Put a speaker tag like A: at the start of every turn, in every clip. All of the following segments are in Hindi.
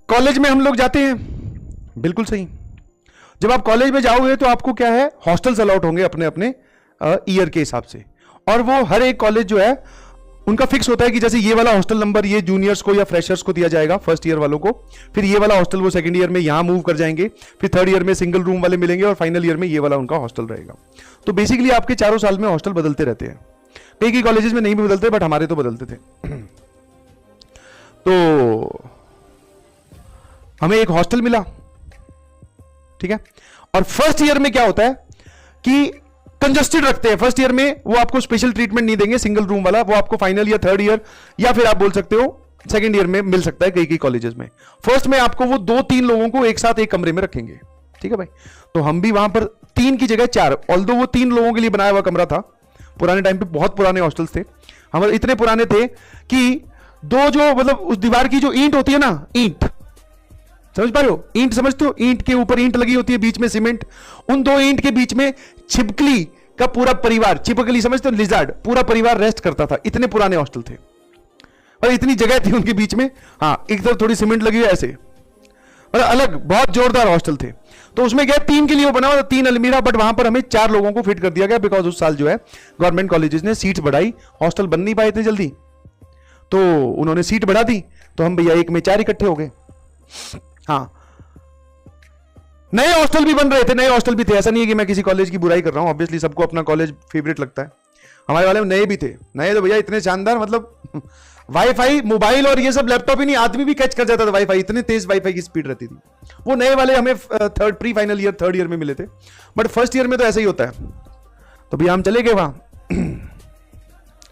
A: कॉलेज में हम लोग जाते हैं, बिल्कुल सही। जब आप कॉलेज में जाओगे तो आपको क्या है, हॉस्टल्स अलॉट होंगे अपने अपने ईयर के हिसाब से, और वो हर एक कॉलेज जो है उनका फिक्स होता है कि जैसे ये वाला हॉस्टल नंबर ये जूनियर्स को या फ्रेशर्स को दिया जाएगा फर्स्ट ईयर वालों को, फिर ये वाला हॉस्टल वो सेकंड ईयर में यहां मूव कर जाएंगे, फिर थर्ड ईयर में सिंगल रूम वाले मिलेंगे, और फाइनल ईयर में ये वाला उनका हॉस्टल रहेगा। तो बेसिकली आपके चारों साल में हॉस्टल बदलते रहते हैं। कई कॉलेजेस में नहीं भी बदलते, बट हमारे तो बदलते थे। तो हमें एक हॉस्टल मिला, ठीक है। और फर्स्ट ईयर में क्या होता है कि कंजस्टेड रखते हैं। फर्स्ट ईयर में वो आपको स्पेशल ट्रीटमेंट नहीं देंगे सिंगल रूम वाला, वो आपको फाइनल या थर्ड ईयर या फिर आप बोल सकते हो सेकंड ईयर में मिल सकता है कई कॉलेजेस में। फर्स्ट में आपको वो 2-3 लोगों को एक साथ एक कमरे में रखेंगे, ठीक है भाई। तो हम भी वहां पर 3 की जगह 4, ऑल्दो वो 3 लोगों के लिए बनाया हुआ कमरा था। पुराने टाइम पे बहुत पुराने हॉस्टल्स थे हमारे, इतने पुराने थे कि दो जो मतलब उस दीवार की जो ईंट होती है ना, ईंट समझ पा रहे हो, ईंट समझते हो, ईंट के ऊपर ईंट लगी होती है, बीच में सीमेंट, उन 2 ईंट के बीच में छिपकली का पूरा परिवार, छिपकली समझते हो, लिजार्ड, पूरा परिवार रेस्ट करता था। इतने पुराने हॉस्टल थे और इतनी जगह थी उनके बीच में। हाँ, एक तरफ थोड़ी सीमेंट लगी हुई ऐसे, मतलब अलग बहुत जोरदार हॉस्टल थे। तो उसमें क्या 3 के लिए वो बना हुआ था, 3 अलमीरा, बट वहां पर हमें 4 लोगों को फिट कर दिया गया, बिकॉज उस साल जो है गवर्नमेंट कॉलेजेस ने सीट्स बढ़ाई, हॉस्टल बन नहीं पाए थे जल्दी, तो उन्होंने सीट बढ़ा दी, तो हम भैया 1 में 4 इकट्ठे हो गए। हाँ, नए हॉस्टल भी बन रहे थे, नए हॉस्टल भी थे, ऐसा नहीं है कि मैं किसी कॉलेज की बुराई कर रहा हूं, ऑब्वियसली सबको अपना कॉलेज फेवरेट लगता है। हमारे वाले में नए भी थे, नए तो भैया इतने शानदार, मतलब वाईफाई, मोबाइल और ये सब लैपटॉप ही नहीं, आदमी भी कैच कर जाता था वाईफाई, इतने तेज वाईफाई की स्पीड रहती थी। वो नए वाले हमें third pre final year third year में मिले थे, बट फर्स्ट ईयर में तो ऐसा ही होता है। तो भैया हम चले गए वहां,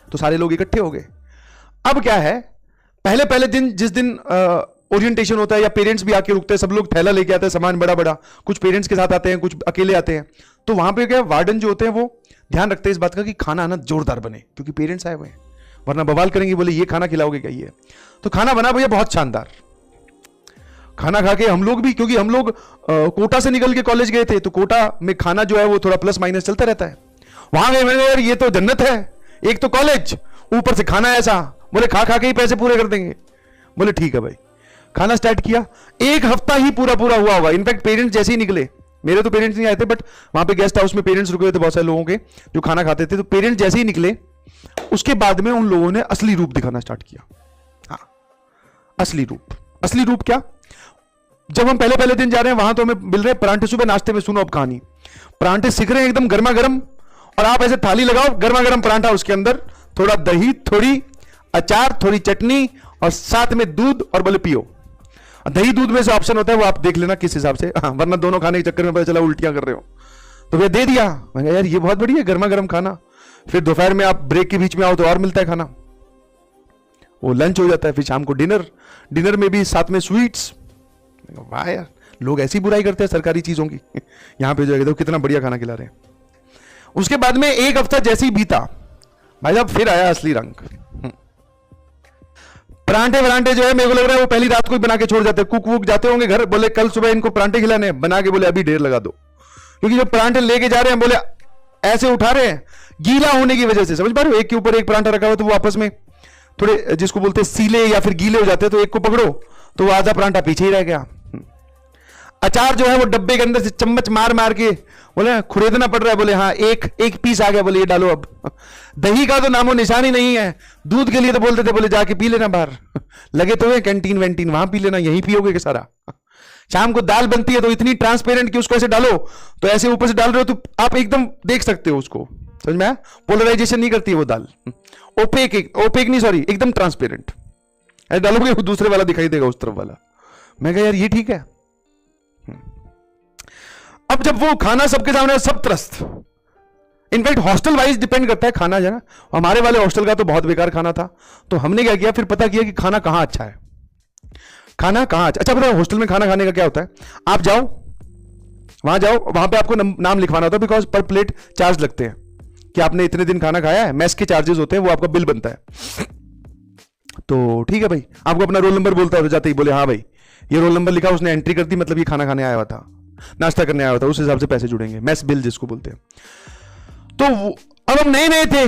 A: तो सारे लोग इकट्ठे हो गए। अब क्या है, पहले दिन जिस दिन ओरिएंटेशन होता है या पेरेंट्स भी आके रुकते हैं, सब लोग थैला लेके आते हैं, सामान बड़ा बड़ा, कुछ पेरेंट्स के साथ आते हैं, कुछ अकेले आते हैं। तो वहां पे क्या वार्डन जो होते हैं वो ध्यान रखते हैं इस बात का कि खाना ना जोरदार बने, क्योंकि पेरेंट्स आए हुए हैं, वरना बवाल करेंगे, बोले ये खाना खिलाओगे क्या ये। तो खाना बना भैया बहुत शानदार, खाना खा के हम लोग भी, क्योंकि हम लोग कोटा से निकल के कॉलेज गए थे, तो कोटा में खाना जो है वो थोड़ा प्लस माइनस चलता रहता है। वहां गए, मैंने यार ये तो जन्नत है, एक तो कॉलेज, ऊपर से खाना ऐसा, बोले खा खा के ही पैसे पूरे कर देंगे। बोले ठीक है भाई, खाना स्टार्ट किया, 1 हफ्ता ही पूरा हुआ होगा। इनफैक्ट पेरेंट्स जैसे ही निकले, मेरे तो पेरेंट्स नहीं आए थे, बट वहां पे गेस्ट हाउस में पेरेंट्स रुके हुए थे बहुत सारे लोगों के जो खाना खाते थे। तो पेरेंट्स जैसे ही निकले, उसके बाद में उन लोगों ने असली रूप दिखाना स्टार्ट किया। हाँ, असली रूप क्या, जब हम पहले दिन जा रहे हैं वहां तो हमें मिल रहे परांठे सुबह नाश्ते में। सुनो अब कहानी, परांठे सिक रहे हैं एकदम गर्मा गर्म, और आप ऐसे थाली लगाओ, गर्मा गर्म परांठा, उसके अंदर थोड़ा दही, थोड़ी अचार, थोड़ी चटनी, और साथ में दूध, और बोले पियो। दही दूध में से ऑप्शन होता है, वो आप देख लेना किस हिसाब से, हाँ, वरना दोनों खाने के चक्कर में पता चला उल्टियां कर रहे हो। तो वे दे दिया, मैं कहा यार ये बहुत बढ़िया, गर्मा गर्म खाना। फिर दोपहर में आप ब्रेक के बीच में आओ तो और मिलता है खाना, वो लंच हो जाता है, फिर शाम को डिनर में भी साथ में स्वीट्स। वाह यार, लोग ऐसी बुराई करते हैं सरकारी चीजों की। यहां पे जो है कितना बढ़िया खाना खिला रहे हैं। उसके बाद में 1 हफ्ता जैसे ही बीता, भाई साहब फिर आया असली रंग। परांठे जो है मेरे को लग रहा है वो पहली रात को ही बना के छोड़ जाते, कुक वुक जाते होंगे घर, बोले कल सुबह इनको परांठे खिलाने, बना के बोले अभी ढेर लगा दो, क्योंकि जो परांठे लेके जा रहे हैं बोले ऐसे उठा रहे हैं, गीला होने की वजह से, समझ पा रहे हो, एक के ऊपर एक परांठा रखा हुआ, तो वो आपस में थोड़े जिसको बोलते हैं सीले या फिर गीले हो जाते हैं, तो एक को पकड़ो तो वो आधा परांठा पीछे ही रह गया। अचार जो है वो डब्बे के अंदर से चम्मच मार मार के बोले खुरेदना पड़ रहा है, बोले हाँ एक पीस आ गया, बोले ये डालो। अब दही का तो नामो निशान ही नहीं है, दूध के लिए तो बोलते थे बोले जाके पी लेना बाहर, लगे तो है कैंटीन वैंटीन, वहां पी लेना, यहीं पियोगे सारा। शाम को दाल बनती है तो इतनी ट्रांसपेरेंट कि उसको ऐसे डालो तो ऐसे ऊपर से डाल रहे हो तो आप एकदम देख सकते हो उसको, समझ में आया, पोलराइजेशन नहीं करती है वो दाल, ओपेक नहीं, सॉरी, एकदम ट्रांसपेरेंट, ऐसे डालोगे दूसरे वाला दिखाई देगा उस तरफ वाला। मैं कहा यार ये ठीक है। अब जब वो खाना सबके सामने, सब त्रस्त, इनफैक्ट हॉस्टल वाइज डिपेंड करता है खाना जो है ना, हमारे वाले हॉस्टल का तो बहुत बेकार खाना था, तो हमने क्या किया, फिर पता किया कि खाना कहां अच्छा है, खाना कहां अच्छा पता है हॉस्टल में खाना खाने का क्या होता है, आप जाओ वहां पे आपको नाम लिखवाना होता है, बिकॉज पर प्लेट चार्ज लगते हैं कि आपने इतने दिन खाना खाया है, मेस के चार्जेस होते हैं, वो आपका बिल बनता है। तो ठीक है भाई, आपको अपना रोल नंबर बोलता है, जाते ही बोले हाँ भाई ये रोल नंबर लिखा, उसने एंट्री कर दी, मतलब ये खाना खाने आया हुआ था, नाश्ता करने आया हुआ था, उस हिसाब से पैसे जुड़ेंगे, मेस बिल जिसको बोलते हैं। तो अब हम नए थे,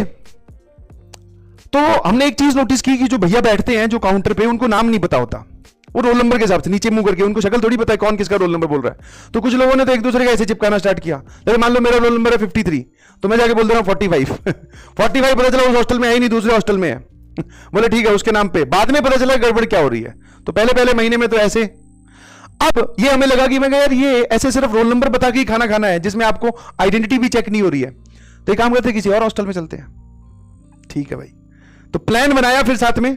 A: तो हमने एक चीज नोटिस की कि जो भैया बैठते हैं जो काउंटर पे, उनको नाम नहीं पता होता, वो रोल नंबर के हिसाब से नीचे मुंह करके, उनको शक्ल थोड़ी पता है कौन किसका रोल नंबर बोल रहा है। तो कुछ लोगों ने तो एक दूसरे का ऐसे चिपकाना स्टार्ट किया। जैसे मान लो मेरा रोल नंबर है 53, तो मैं जाके बोल दे रहा हूँ 45 45 पता चला उस हॉस्टल में है ही नहीं, दूसरे हॉस्टल में है। बोले ठीक है उसके नाम पे, बाद में पता चला गड़बड़ क्या हो रही है। तो पहले पहले महीने में तो ऐसे। अब ये हमें लगा कि मैं यार ये ऐसे सिर्फ रोल नंबर बता के ही खाना खाना है, जिसमें आपको आइडेंटिटी भी चेक नहीं हो रही है। तो एक काम करते किसी और हॉस्टल में चलते हैं। ठीक है भाई, तो प्लान बनाया। फिर साथ में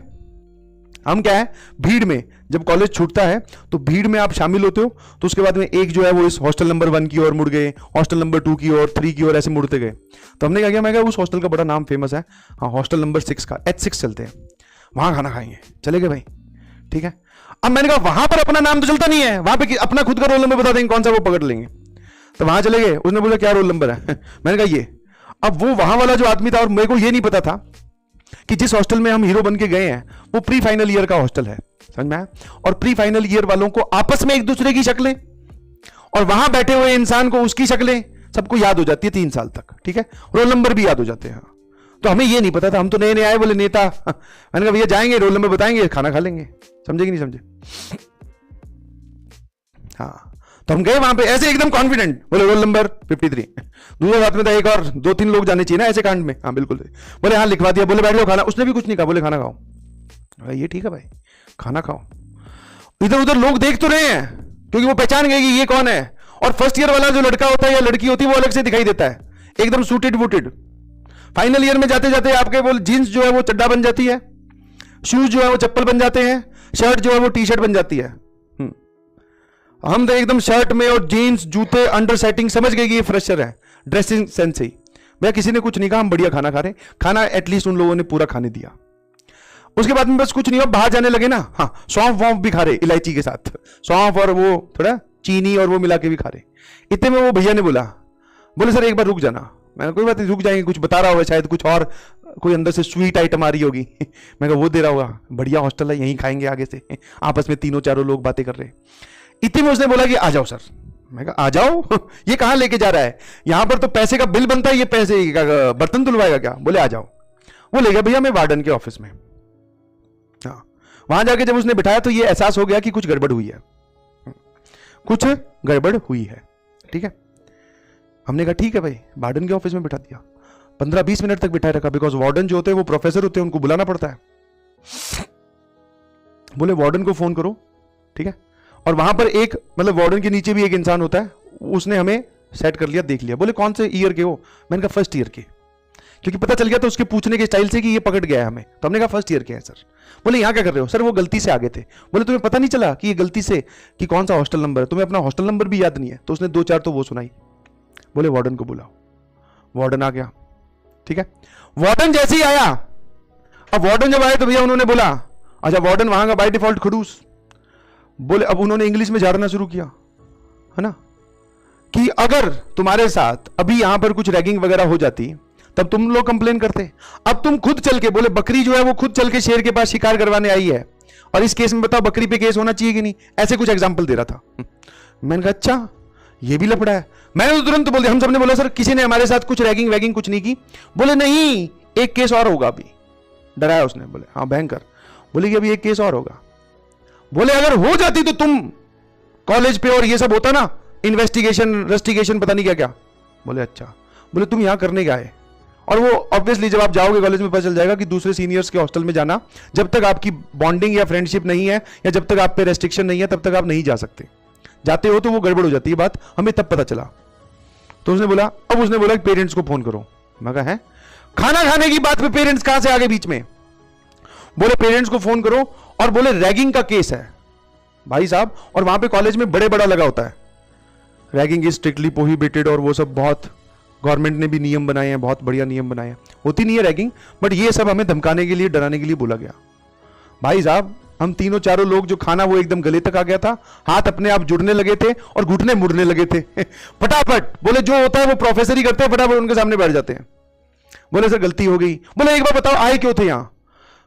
A: हम क्या है, भीड़ में जब कॉलेज छूटता है तो भीड़ में आप शामिल होते हो, तो उसके बाद में एक जो है वो इस हॉस्टल नंबर 1 की ओर मुड़ गए, हॉस्टल नंबर 2 की ओर, 3 की ओर, ऐसे मुड़ते गए। तो हमने क्या किया, मैं कहा उस हॉस्टल का बड़ा नाम फेमस है, हाँ हॉस्टल नंबर 6 का, H6 चलते हैं, वहां खाना खाएंगे। चले गए भाई, ठीक है। अब मैंने कहा वहां पर अपना नाम तो चलता नहीं है, वहां पे अपना खुद का रोल नंबर बता देंगे, कौन सा वो पकड़ लेंगे। तो वहां चले गए, उसने बोला क्या रोल नंबर है मैंने कहा ये। अब वो वहां वाला जो आदमी था, और मेरे को ये नहीं पता था कि जिस हॉस्टल में हम हीरो बन के गए हैं वो प्री फाइनल ईयर का हॉस्टल है, समझ में आया। और प्री फाइनल ईयर वालों को आपस में एक दूसरे की शक्लें और वहां बैठे हुए इंसान को उसकी शक्लें सबको याद हो जाती है 3 साल तक, ठीक है। रोल नंबर भी याद हो जाते हैं। तो हमें ये नहीं पता था, हम तो नए नए आए, बोले नेता। मैंने कहा भैया जाएंगे, रोल नंबर बताएंगे, खाना खा लेंगे। समझे कि नहीं समझे? हाँ, तो हम गए वहां पे ऐसे एकदम कॉन्फिडेंट, बोले रोल नंबर 53। दूसरे बात में था एक और 2-3 लोग जाने चाहिए ना ऐसे कांड में। हाँ बिल्कुल, बोले हाँ लिखवा दिया, बोले बैठ लो खाना। उसने भी कुछ नहीं कहा, बोले खाना खाओ। ये ठीक है भाई, खाना खाओ। इधर उधर लोग देख तो रहे हैं, क्योंकि वो पहचान गए कि ये कौन है। और फर्स्ट ईयर वाला जो लड़का होता है या लड़की होती है वो अलग से दिखाई देता है, एकदम सूटेड वूटेड। फाइनल ईयर में जाते जाते आपके वो जीन्स जो है वो चड्डा बन जाती है, शूज जो है वो चप्पल बन जाते हैं, शर्ट जो है वो टी शर्ट बन जाती है। हम तो एकदम शर्ट में और जीन्स, जूते, अंडर सेटिंग, समझ गए कि ये फ्रेशर है, ड्रेसिंग सेंस ही। भैया किसी ने कुछ नहीं कहा, हम बढ़िया खाना खा रहे। खाना एटलीस्ट उन लोगों ने पूरा खाने दिया। उसके बाद में बस कुछ नहीं हुआ, बाहर जाने लगे ना, हाँ सौंफ वौंफ भी खा रहे, इलायची के साथ सौंफ और वो थोड़ा चीनी और वो मिला के भी खा रहे। इतने में वो भैया ने बोले सर एक बार रुक जाना। मैंने कोई बात नहीं, रुक जाएंगे, कुछ बता रहा होगा शायद, कुछ और कोई अंदर से स्वीट आइटम आ रही होगी। मैं कहा वो दे रहा होगा, बढ़िया हॉस्टल है, यहीं खाएंगे आगे से। आपस में 3-4 लोग बातें कर रहे। इतने में उसने बोला कि आ जाओ सर। मैं कहा आ जाओ ये कहां लेके जा रहा है, यहां पर तो पैसे का बिल बनता है, ये पैसे बर्तन धुलवाएगा क्या? बोले आ जाओ। वो ले गया भैया मैं वार्डन के ऑफिस में। हाँ, वहां जाके जब उसने बिठाया तो ये एहसास हो गया कि कुछ गड़बड़ हुई है, कुछ गड़बड़ हुई है, ठीक है। हमने कहा ठीक है भाई, वार्डन के ऑफिस में बिठा दिया। 15-20 मिनट तक बिठाए रखा, बिकॉज वार्डन जो होते हैं वो प्रोफेसर होते हैं, उनको बुलाना पड़ता है। बोले वार्डन को फोन करो, ठीक है। और वहां पर एक मतलब वार्डन के नीचे भी एक इंसान होता है, उसने हमें सेट कर लिया, देख लिया। बोले कौन से ईयर के हो? मैंने कहा फर्स्ट ईयर के, क्योंकि पता चल गया था उसके पूछने के स्टाइल से कि ये पकड़ गया है हमें। तो हमने कहा फर्स्ट ईयर के हैं सर। बोले यहाँ क्या कर रहे हो? सर वो गलती से आ गए थे। बोले तुम्हें पता नहीं चला कि ये गलती से कि कौन सा हॉस्टल नंबर है? तुम्हें अपना हॉस्टल नंबर भी याद नहीं है? तो उसने 2-4 तो वो सुनाई। बोले वार्डन को बुलाओ। वार्डन आ गया, ठीक है। वार्डन जैसे ही आया, अब वार्डन जब आए तो भैया उन्होंने बोला अच्छा वार्डन वहां का बाय डिफॉल्ट खड़ूस। बोले अब उन्होंने इंग्लिश में झाड़ना शुरू किया, है ना, कि अगर तुम्हारे साथ अभी यहां पर कुछ रैगिंग वगैरह हो जाती तब तुम लोग कंप्लेन करते। अब तुम खुद चल के, बोले बकरी जो है वो खुद चल के शेर के पास शिकार करवाने आई है, और इस केस में बताओ बकरी पे केस होना चाहिए कि नहीं? ऐसे कुछ एग्जांपल दे रहा था। मैंने कहा अच्छा ये भी लफड़ा है। मैंने तो तुरंत बोल दिया, हम सबने बोला सर किसी ने हमारे साथ कुछ रैगिंग वैगिंग कुछ नहीं की। बोले नहीं एक केस और होगा अभी, डराया उसने। बोले हाँ भयंकर। बोले कि अभी एक केस और होगा। बोले अगर हो जाती तो तुम कॉलेज पे और ये सब होता ना, इन्वेस्टिगेशन पता नहीं क्या क्या। बोले अच्छा। बोले तुम यहां करने क्या आए? और वो ऑब्वियसली जब आप जाओगे कॉलेज में पता चल जाएगा कि दूसरे सीनियर्स के हॉस्टल में जाना, जब तक आपकी बॉन्डिंग या फ्रेंडशिप नहीं है या जब तक आप पे रेस्ट्रिक्शन नहीं है तब तक आप नहीं जा सकते। जाते हो तो वो गड़बड़ हो जाती है बात, हमें तब पता चला। तो उसने बोला, अब उसने बोला पेरेंट्स को फोन करो। मैं कहा है खाना खाने की बात पे पेरेंट्स कहां से आगे बीच में? बोले पेरेंट्स को फोन करो, और बोले रैगिंग का केस है भाई साहब। और वहां पे कॉलेज में बड़ा लगा होता है रैगिंग इज स्ट्रिक्टली प्रोहिबिटेड, और वो सब बहुत गवर्नमेंट ने भी नियम बनाए हैं, बहुत बढ़िया नियम बनाए हैं। होती नहीं है रैगिंग, बट ये सब हमें धमकाने के लिए, डराने के लिए बोला गया। भाई साहब हम 3-4 लोग जो खाना वो एकदम गले तक आ गया था, हाथ अपने आप जुड़ने लगे थे और घुटने मुड़ने लगे थे फटाफट। बोले जो होता है वो प्रोफेसर ही करते हैं, फटाफट उनके सामने बैठ जाते हैं। बोले सर गलती हो गई। बोले एक बार बताओ आए क्यों थे यहां?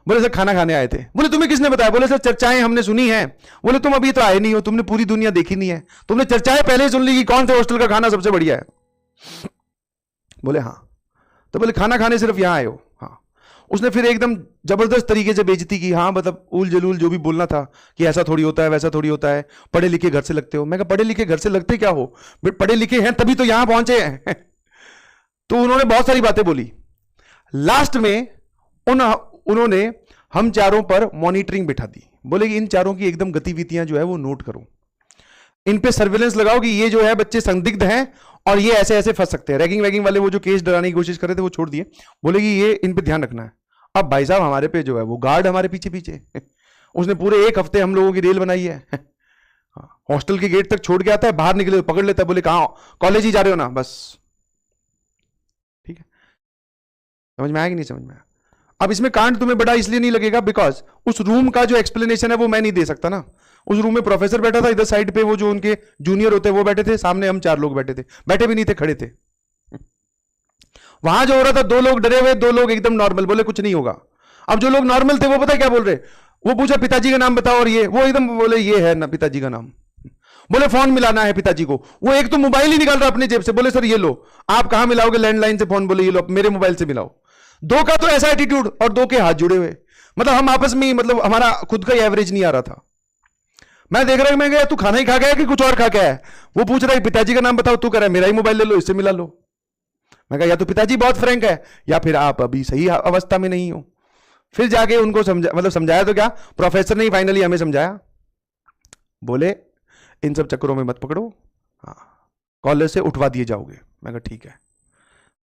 A: बोले सर खाना खाने आए थे। बोले तुम्हें किसने बताया? बोले सर चर्चाएं हमने सुनी है। बोले तुम अभी तो आए नहीं हो, तुमने पूरी दुनिया देखी नहीं है, तुमने चर्चाएं पहले सुन ली कि कौन से हॉस्टल का खाना सबसे बढ़िया है। बोले हाँ। तो बोले खाना खाने सिर्फ यहां आए हो? हाँ। उसने फिर एकदम जबरदस्त तरीके से बेइज्जती की, हाँ मतलब उल जलूल जो भी बोलना था कि ऐसा थोड़ी होता है, वैसा थोड़ी होता है, पढ़े लिखे घर से लगते हो। मैं कहा पढ़े लिखे घर से लगते क्या हो, पढ़े लिखे हैं तभी तो यहां पहुंचे हैं। तो उन्होंने बहुत सारी बातें बोली। लास्ट में उन्होंने हम चारों पर मॉनिटरिंग बिठा दी। बोले कि इन चारों की एकदम गतिविधियां जो है वो नोट करो, इन पे सर्विलेंस लगाओ कि ये जो है बच्चे संदिग्ध हैं और ये ऐसे ऐसे फंस सकते हैं। रैगिंग वैगिंग वाले वो जो केस डराने की कोशिश कर रहे थे वो छोड़ दिए। बोले कि ये इन पे ध्यान रखना है। अब भाई साहब हमारे पे जो है वो गार्ड हमारे पीछे पीछे। उसने पूरे 1 हफ्ते हम लोगों की रेल बनाई है। हॉस्टल के गेट तक छोड़ के आता है, बाहर निकले तो पकड़ लेता है। बोले कहां, कॉलेज ही जा रहे हो ना, बस ठीक है। समझ में आया कि नहीं समझ में आया? अब इसमें कांड तुम्हें बड़ा इसलिए नहीं लगेगा बिकॉज उस रूम का जो एक्सप्लेनेशन है वो मैं नहीं दे सकता ना। उस रूम में प्रोफेसर बैठा था, इधर साइड पे वो जो उनके जूनियर होते हैं वो बैठे थे, सामने हम 4 लोग बैठे थे। बैठे भी नहीं थे, खड़े थे। वहां जो हो रहा था, 2 लोग डरे हुए, 2 लोग एकदम नॉर्मल, बोले कुछ नहीं होगा। अब जो लोग नॉर्मल थे वो पता क्या बोल रहे, वो पूछा पिताजी का नाम बताओ, और ये वो एकदम बोले ये है ना पिताजी का नाम। बोले फोन मिलाना है पिताजी को। वो एक तो मोबाइल ही निकाल रहा अपने जेब से, बोले सर ये लो। आप कहां मिलाओगे, लैंडलाइन से फोन, बोले ये लो मेरे मोबाइल से मिलाओ। 2 का तो ऐसा एटीट्यूड और 2 के हाथ जुड़े हुए। मतलब हम आपस में, मतलब हमारा खुद का एवरेज नहीं आ रहा था। मैं देख रहा, मैं गया तू खाना ही खा गया कि कुछ और खा गया है। वो पूछ रहा है पिताजी का नाम बताओ, तू कह रहा है मेरा ही मोबाइल ले लो, इससे मिला लो। मैं कहा या तो पिताजी बहुत फ्रैंक है या फिर आप अभी सही अवस्था में नहीं हो। फिर जाके उनको समझाया तो क्या, प्रोफेसर ने फाइनली हमें समझाया। बोले इन सब चक्करों में मत पकड़ो, हाँ कॉलेज से उठवा दिए जाओगे। मैं कहा ठीक है।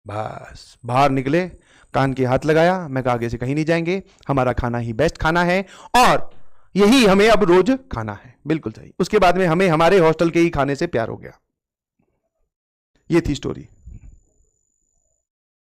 A: बस बाहर निकले, कान के हाथ लगाया। मैं कहा आगे से कहीं नहीं जाएंगे, हमारा खाना ही बेस्ट खाना है और यही हमें अब रोज खाना है। बिल्कुल सही। उसके बाद में हमें हमारे हॉस्टल के ही खाने से प्यार हो गया। ये थी स्टोरी।